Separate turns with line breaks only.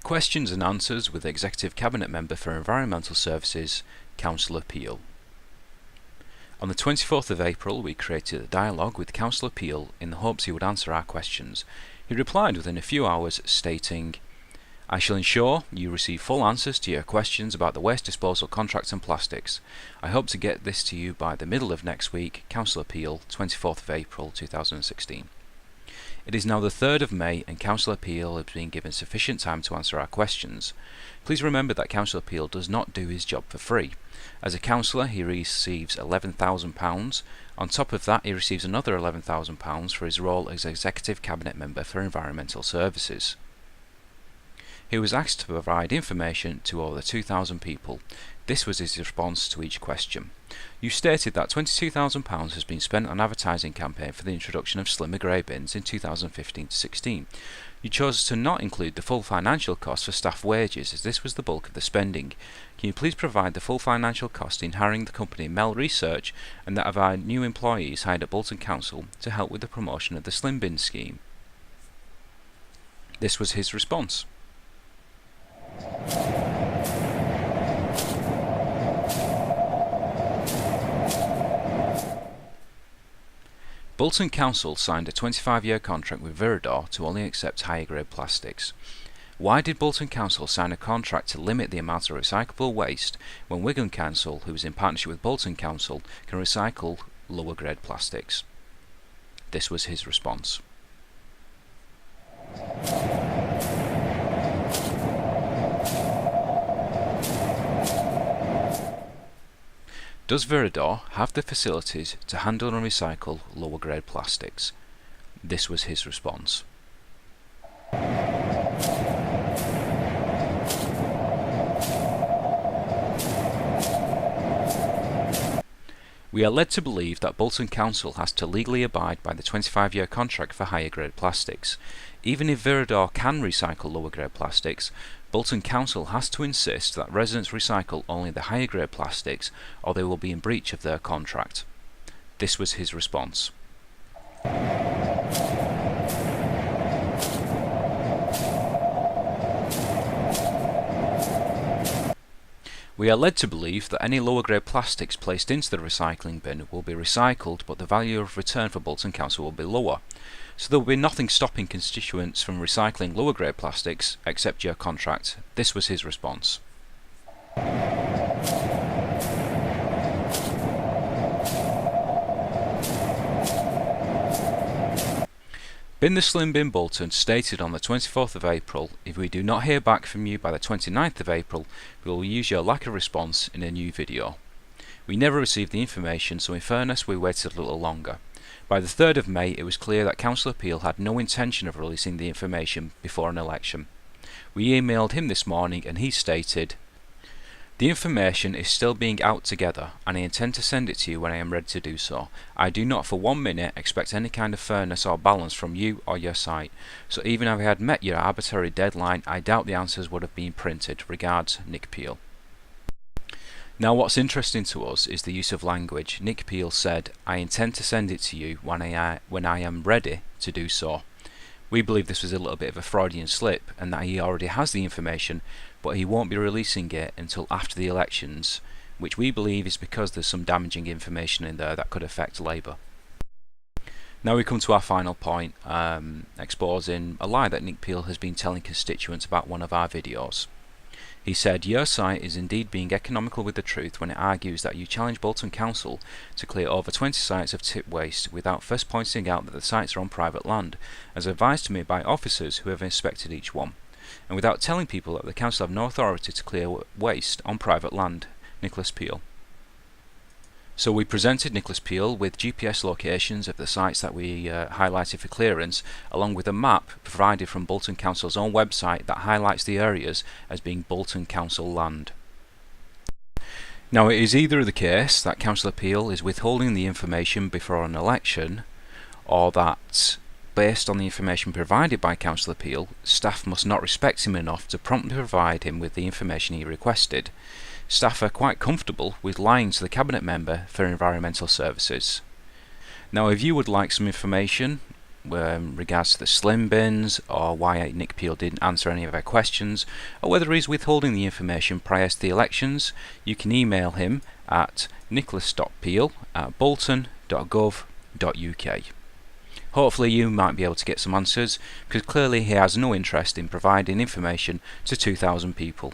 Questions and answers with Executive Cabinet Member for Environmental Services, Councillor Peel. On the 24th of April, we created a dialogue with Councillor Peel in the hopes he would answer our questions. He replied within a few hours, stating, "I shall ensure you receive full answers to your questions about the waste disposal contracts and plastics. I hope to get this to you by the middle of next week. Councillor Peel, 24th of April 2016. It is now the 3rd of May and Councillor Peel has been given sufficient time to answer our questions. Please remember that Councillor Peel does not do his job for free. As a councillor he receives £11,000. On top of that he receives another £11,000 for his role as Executive Cabinet Member for Environmental Services. He was asked to provide information to over 2,000 people. This was his response to each question. You stated that £22,000 has been spent on advertising campaign for the introduction of slimmer grey bins in 2015-16. You chose to not include the full financial cost for staff wages as this was the bulk of the spending. Can you please provide the full financial cost in hiring the company Mel Research and that of our new employees hired at Bolton Council to help with the promotion of the slim bin scheme?" This was his response. Bolton Council signed a 25-year contract with Viridor to only accept higher grade plastics. Why did Bolton Council sign a contract to limit the amount of recyclable waste when Wigan Council, who is in partnership with Bolton Council, can recycle lower grade plastics? This was his response. Does Viridor have the facilities to handle and recycle lower grade plastics? This was his response. We are led to believe that Bolton Council has to legally abide by the 25-year contract for higher grade plastics. Even if Viridor can recycle lower grade plastics, Bolton Council has to insist that residents recycle only the higher grade plastics or they will be in breach of their contract. This was his response. We are led to believe that any lower grade plastics placed into the recycling bin will be recycled, but the value of return for Bolton Council will be lower. So there will be nothing stopping constituents from recycling lower grade plastics except your contract. This was his response. Bin the Slim Bin Bolton stated on the 24th of April, if we do not hear back from you by the 29th of April, we will use your lack of response in a new video. We never received the information, so in fairness we waited a little longer. By the 3rd of May it was clear that Councillor Peel had no intention of releasing the information before an election. We emailed him this morning and he stated, "The information is still being out together and I intend to send it to you when I am ready to do so. I do not for 1 minute expect any kind of fairness or balance from you or your site, so even if I had met your arbitrary deadline I doubt the answers would have been printed. Regards, Nick Peel." Now what's interesting to us is the use of language. Nick Peel said, "I intend to send it to you when I am ready to do so." We believe this was a little bit of a Freudian slip and that he already has the information, but he won't be releasing it until after the elections, which we believe is because there's some damaging information in there that could affect Labour. Now we come to our final point, exposing a lie that Nick Peel has been telling constituents about one of our videos. He said, "Your site is indeed being economical with the truth when it argues that you challenge Bolton Council to clear over 20 sites of tip waste without first pointing out that the sites are on private land, as advised to me by officers who have inspected each one, and without telling people that the council have no authority to clear waste on private land." Nicholas Peel. So we presented Nicholas Peel with GPS locations of the sites that we highlighted for clearance, along with a map provided from Bolton Council's own website that highlights the areas as being Bolton Council land. Now it is either the case that Councillor Peel is withholding the information before an election, or that, based on the information provided by Councillor Peel, staff must not respect him enough to promptly provide him with the information he requested. Staff are quite comfortable with lying to the Cabinet Member for Environmental Services. Now if you would like some information regards to the slim bins, or why Nick Peel didn't answer any of our questions, or whether he's withholding the information prior to the elections, you can email him at nicholas.peel@bolton.gov.uk. Hopefully you might be able to get some answers, because clearly he has no interest in providing information to 2,000 people.